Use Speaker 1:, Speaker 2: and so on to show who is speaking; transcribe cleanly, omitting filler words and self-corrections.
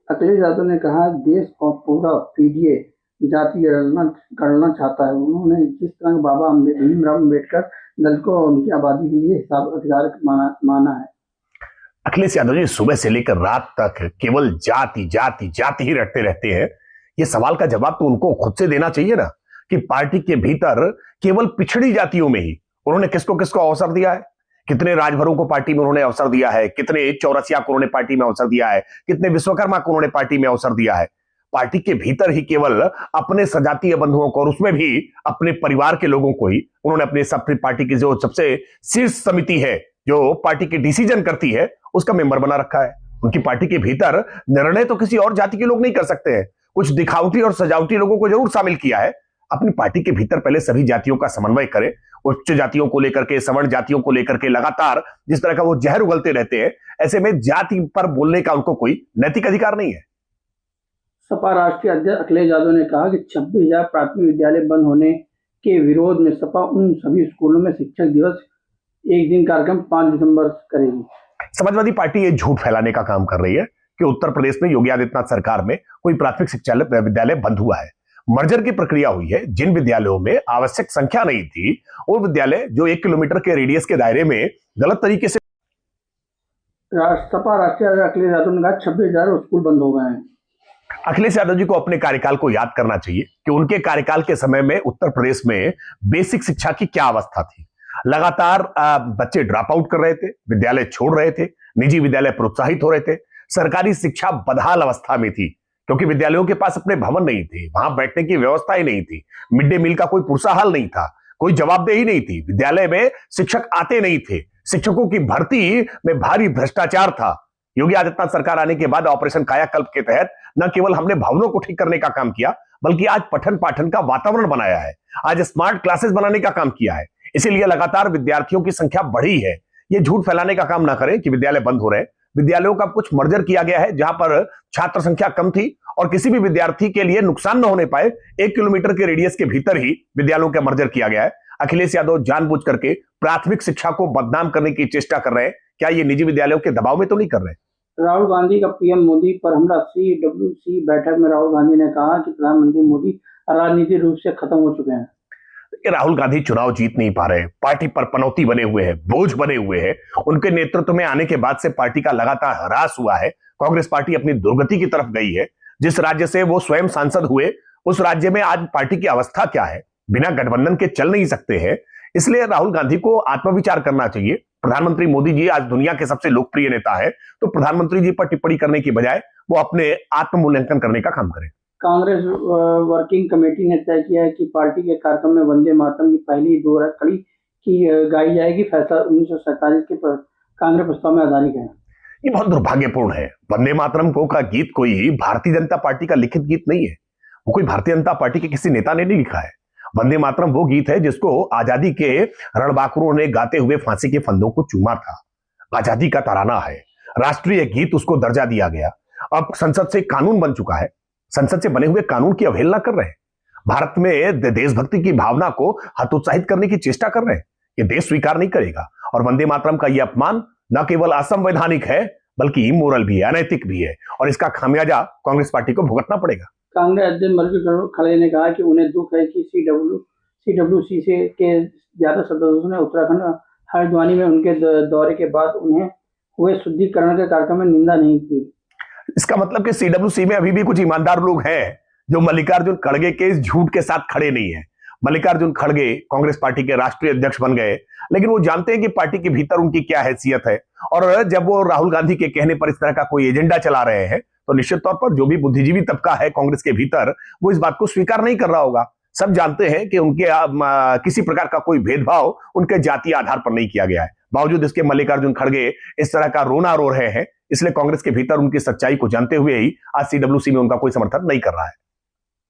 Speaker 1: अखिलेश यादव ने कहा देश और पूरा पीडीए जाति गणना चाहता है। उन्होंने जिस तरह बाबा भीमराव अम्बेडकर दलित को उनकी आबादी के लिए हिसाब अधिकार माना है।
Speaker 2: अखिलेश यादव जी सुबह से लेकर रात तक केवल जाति जाति जाति ही रटते रहते हैं। ये सवाल का जवाब तो उनको खुद से देना चाहिए ना कि पार्टी के भीतर केवल पिछड़ी जातियों में ही उन्होंने किसको किसको अवसर दिया है। कितने राजभरों को पार्टी में उन्होंने अवसर दिया है, कितने चौरसिया को उन्होंने पार्टी में अवसर दिया है, कितने विश्वकर्मा को उन्होंने पार्टी में अवसर दिया है। पार्टी के भीतर ही केवल अपने सजातीय बंधुओं को और उसमें भी अपने परिवार के लोगों को ही उन्होंने अपनी पार्टी की जो सबसे शीर्ष समिति है जो पार्टी के डिसीजन करती है उसका मेंबर बना रखा है। उनकी पार्टी के भीतर निर्णय तो किसी और जाति के लोग नहीं कर सकते हैं। कुछ दिखावटी और सजावटी लोगों को जरूर शामिल किया है। अपनी पार्टी के भीतर पहले सभी जातियों का समन्वय करें। उच्च जातियों को लेकर के, सवर्ण जातियों को लेकर के लगातार जिस तरह का वो जहर उगलते रहते हैं, ऐसे में जाति पर बोलने का उनको कोई नैतिक अधिकार नहीं है।
Speaker 1: सपा राष्ट्रीय अध्यक्ष अखिलेश यादव ने कहा कि 26,000 प्राथमिक विद्यालय बंद होने के विरोध में सपा उन सभी स्कूलों में शिक्षक दिवस एक दिन कार्यक्रम 5 दिसंबर करेगी।
Speaker 2: समाजवादी पार्टी ये झूठ फैलाने का काम कर रही है कि उत्तर प्रदेश में योगी आदित्यनाथ सरकार में कोई प्राथमिक शिक्षा विद्यालय बंद हुआ है। मर्जर की प्रक्रिया हुई है। जिन विद्यालयों में आवश्यक संख्या नहीं थी वो विद्यालय जो 1 किलोमीटर के रेडियस के दायरे में गलत तरीके से
Speaker 1: सपा राष्ट्रीय अध्यक्ष अखिलेश यादव ने कहा 26,000 स्कूल बंद हो गए हैं।
Speaker 2: अखिलेश यादव जी को अपने कार्यकाल को याद करना चाहिए कि उनके कार्यकाल के समय में उत्तर प्रदेश में बेसिक शिक्षा की क्या अवस्था थी। लगातार बच्चे ड्रॉप आउट कर रहे थे, विद्यालय छोड़ रहे थे, निजी विद्यालय प्रोत्साहित हो रहे थे, सरकारी शिक्षा बदहाल अवस्था में थी क्योंकि विद्यालयों के पास अपने भवन नहीं थे, वहां बैठने की व्यवस्था ही नहीं थी, मिड डे मील का कोई पुरसाहाल नहीं था, कोई जवाबदेही नहीं थी, विद्यालय में शिक्षक आते नहीं थे, शिक्षकों की भर्ती में भारी भ्रष्टाचार था। योगी आदित्यनाथ सरकार आने के बाद ऑपरेशन कायाकल्प के तहत न केवल हमने भवनों को ठीक करने का काम किया बल्कि आज पठन पाठन का वातावरण बनाया है, आज स्मार्ट क्लासेस बनाने का काम किया है। इसीलिए लगातार विद्यार्थियों की संख्या बढ़ी है। ये झूठ फैलाने का काम ना करें कि विद्यालय बंद हो रहे हैं। विद्यालयों का कुछ मर्जर किया गया है जहां पर छात्र संख्या कम थी और किसी भी विद्यार्थी के लिए नुकसान न होने पाए 1 किलोमीटर के रेडियस के भीतर ही विद्यालयों का मर्जर किया गया है। अखिलेश यादव जानबूझ करके प्राथमिक शिक्षा को बदनाम करने की चेष्टा कर रहे हैं। क्या ये निजी विद्यालयों के दबाव में तो नहीं कर रहे?
Speaker 1: राहुल गांधी का पीएम मोदी पर हमला। CWC बैठक में राहुल गांधी ने कहा कि प्रधानमंत्री मोदी राजनीतिक रूप से खत्म हो चुके हैं।
Speaker 2: राहुल गांधी चुनाव जीत नहीं पा रहे, पार्टी पर पनौती बने हुए हैं, बोझ बने हुए हैं। उनके नेतृत्व में आने के बाद से पार्टी का लगातार ह्रास हुआ है। कांग्रेस पार्टी अपनी दुर्गति की तरफ गई है। जिस राज्य से वो स्वयं सांसद हुए उस राज्य में आज पार्टी की अवस्था क्या है, बिना गठबंधन के चल नहीं सकते हैं। इसलिए राहुल गांधी को आत्मविचार करना चाहिए। प्रधानमंत्री मोदी जी आज दुनिया के सबसे लोकप्रिय नेता है, तो प्रधानमंत्री जी पर टिप्पणी करने की बजाय वो अपने आत्ममूल्यांकन करने का काम करें।
Speaker 1: कांग्रेस वर्किंग कमेटी ने तय किया है कि पार्टी के कार्यक्रम में वंदे मातरम की पहली 2 कड़ी की गाई जाएगी। फैसला 1947 के कांग्रेस प्रस्ताव में आधारित है।
Speaker 2: ये बहुत दुर्भाग्यपूर्ण है। वंदे मातरम का गीत कोई भारतीय जनता पार्टी का लिखित गीत नहीं है, वो कोई भारतीय जनता पार्टी के किसी नेता ने नहीं लिखा है। वंदे मातरम वो गीत है जिसको आजादी के रणबांकुरों ने गाते हुए फांसी के फंदों को चूमा था। आजादी का तराना है, राष्ट्रीय गीत, उसको दर्जा दिया गया। अब संसद से कानून बन चुका है, संसद से बने हुए कानून की अवहेलना कर रहे हैं। भारत में देशभक्ति की भावना को हतोत्साहित करने की चेष्टा कर रहे हैं। ये देश स्वीकार नहीं करेगा और वंदे मातरम का यह अपमान न केवल असंवैधानिक है बल्कि इमोरल भी है, अनैतिक भी है और इसका खामियाजा कांग्रेस पार्टी को भुगतना पड़ेगा।
Speaker 1: कांग्रेस अध्यक्ष मल्लिकार्जुन खड़गे ने कहा कि उन्हें दुख है कि CWC के ज्यादा सदस्यों ने उत्तराखंड हरिद्वार में उनके दौरे के बाद उन्हें हुए शुद्धिकरण के कार्यक्रम में निंदा नहीं की।
Speaker 2: इसका मतलब कि CWC में अभी भी कुछ ईमानदार लोग हैं जो मल्लिकार्जुन खड़गे के इस झूठ के साथ खड़े नहीं है। मल्लिकार्जुन खड़गे कांग्रेस पार्टी के राष्ट्रीय अध्यक्ष बन गए, लेकिन वो जानते हैं कि पार्टी के भीतर उनकी क्या हैसियत है और जब वो राहुल गांधी के कहने पर इस तरह का कोई एजेंडा चला रहे हैं तो निश्चित तौर पर जो भी बुद्धिजीवी तबका है कांग्रेस के भीतर वो इस बात को स्वीकार नहीं कर रहा होगा। सब जानते हैं कि उनके किसी प्रकार का कोई भेदभाव उनके जातीय आधार पर नहीं किया गया है। बावजूद इसके मल्लिकार्जुन खड़गे इस तरह का रोना रो रहे हैं, इसलिए कांग्रेस के भीतर उनकी सच्चाई को जानते हुए ही आज CWC में उनका कोई समर्थन नहीं कर रहा है।